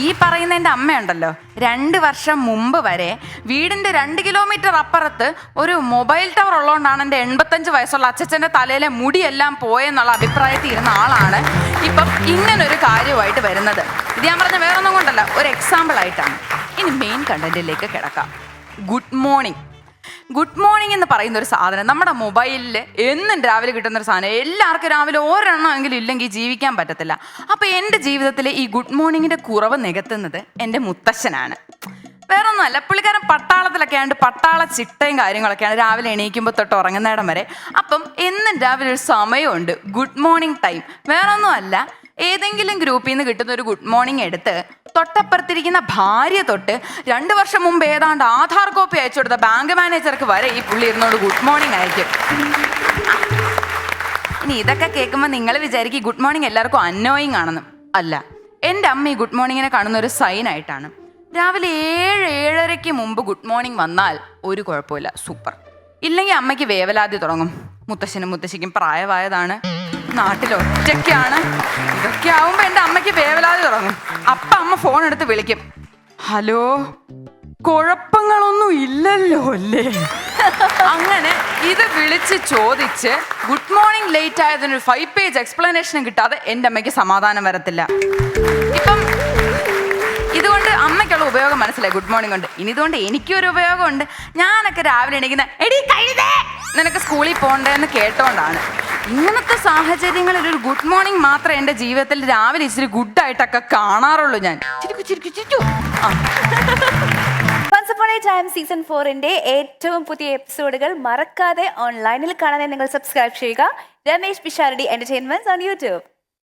ഈ പറയുന്ന എൻ്റെ അമ്മയുണ്ടല്ലോ 2 വർഷം മുമ്പ് വരെ വീടിൻ്റെ 2 കിലോമീറ്റർ അപ്പുറത്ത് ഒരു മൊബൈൽ ടവർ ഉള്ളതുകൊണ്ടാണ് എൻ്റെ 85 വയസ്സുള്ള അച്ഛൻ്റെ തലയിലെ മുടിയെല്ലാം പോയെന്നുള്ള അഭിപ്രായത്തിൽ ഇരുന്ന ആളാണ് ഇപ്പം ഇങ്ങനൊരു കാര്യമായിട്ട് വരുന്നത്. ഇത് ഞാൻ പറഞ്ഞ വേറൊന്നും കൊണ്ടല്ല, ഒരു എക്സാമ്പിൾ ആയിട്ടാണ്. ഇനി മെയിൻ കണ്ടന്റിലേക്ക് കിടക്കാം. Good morning. ഗുഡ് മോർണിംഗ് എന്ന് പറയുന്ന ഒരു സാധനം നമ്മുടെ മൊബൈലിൽ എന്നും രാവിലെ കിട്ടുന്നൊരു സാധനം. എല്ലാവർക്കും രാവിലെ ഒരെണ്ണമെങ്കിലും ഇല്ലെങ്കിൽ ജീവിക്കാൻ പറ്റത്തില്ല. അപ്പോൾ എൻ്റെ ജീവിതത്തിൽ ഈ ഗുഡ് മോർണിംഗിൻ്റെ കുറവ് നികത്തുന്നത് എൻ്റെ മുത്തശ്ശനാണ്. വേറെ ഒന്നുമല്ല, പുള്ളിക്കാരൻ പട്ടാളത്തിലൊക്കെ ആയതുകൊണ്ട് പട്ടാള ചിട്ടയും കാര്യങ്ങളൊക്കെയാണ് രാവിലെ എണീക്കുമ്പോൾ തൊട്ട് ഉറങ്ങുന്നിടം വരെ. അപ്പം എന്നും രാവിലെ ഒരു സമയമുണ്ട്, ഗുഡ് മോർണിംഗ് ടൈം. വേറെ ഒന്നുമല്ല, ഏതെങ്കിലും ഗ്രൂപ്പിൽ നിന്ന് കിട്ടുന്ന ഒരു ഗുഡ് മോർണിംഗ് എടുത്ത് തൊട്ടപ്പുറത്തിരിക്കുന്ന ഭാര്യ തൊട്ട് 2 വർഷം മുമ്പ് ഏതാണ്ട് ആധാർ കോപ്പി അയച്ചു കൊടുത്ത ബാങ്ക് മാനേജർക്ക് വരെ ഈ പുള്ളി ഇരുന്നോണ്ട് ഗുഡ് മോർണിംഗ് അയക്കും. ഇനി ഇതൊക്കെ കേൾക്കുമ്പോൾ നിങ്ങൾ വിചാരിക്കും ഗുഡ് മോർണിംഗ് എല്ലാവർക്കും അന്നോയിങ് ആണെന്ന്. അല്ല, എൻ്റെ അമ്മ ഈ ഗുഡ് മോർണിംഗിനെ കാണുന്ന ഒരു സൈൻ ആയിട്ടാണ്. രാവിലെ 7-7:30 മുമ്പ് ഗുഡ് മോർണിംഗ് വന്നാൽ ഒരു കുഴപ്പമില്ല, സൂപ്പർ. ഇല്ലെങ്കിൽ അമ്മയ്ക്ക് വേവലാതി തുടങ്ങും. മുത്തശ്ശനും മുത്തശ്ശിക്കും പ്രായമായതാണ്, നാട്ടിലൊറ്റയ്ക്കാണ്. ഇതൊക്കെ ആവുമ്പോൾ എൻ്റെ അമ്മയ്ക്ക് വേവലാതി തുടങ്ങും. അപ്പം അമ്മ ഫോൺ എടുത്ത് വിളിക്കും, ഹലോ, കുഴപ്പങ്ങളൊന്നും ഇല്ലല്ലോ അല്ലേ? അങ്ങനെ ഇത് വിളിച്ച് ചോദിച്ച് ഗുഡ് മോർണിംഗ് ലേറ്റ് ആയതിനൊരു 5 പേജ് എക്സ്പ്ലനേഷനും കിട്ടാതെ എൻ്റെ അമ്മയ്ക്ക് സമാധാനം വരത്തില്ല. ഇപ്പം ഇതുകൊണ്ട് അമ്മയ്ക്കുള്ള ഉപയോഗം മനസ്സിലായി ഗുഡ് മോർണിംഗ് കൊണ്ട്. ഇനി ഇതുകൊണ്ട് എനിക്കൊരു ഉപയോഗമുണ്ട്. ഞാനൊക്കെ രാവിലെ എണീക്കുന്ന എടീ കഴുതേ നിനക്ക് സ്കൂളിൽ പോകണ്ടേന്ന് കേട്ടോണ്ടാണ്. ഇങ്ങനത്തെ സാഹചര്യങ്ങളിൽ ഒരു ഗുഡ് മോർണിംഗ് മാത്രമേ എൻ്റെ ജീവിതത്തിൽ രാവിലെ ഇച്ചിരി ഗുഡായിട്ടൊക്കെ കാണാറുള്ളൂ. ഞാൻ ചിരിക്കു. Once Upon a Time season 4-ന്റെ ഏറ്റവും പുതിയ എപ്പിസോഡുകൾ മറക്കാതെ ഓൺലൈനിൽ കാണാൻ നിങ്ങൾ സബ്സ്ക്രൈബ് ചെയ്യുക. Ramesh Pisharody entertainments on YouTube.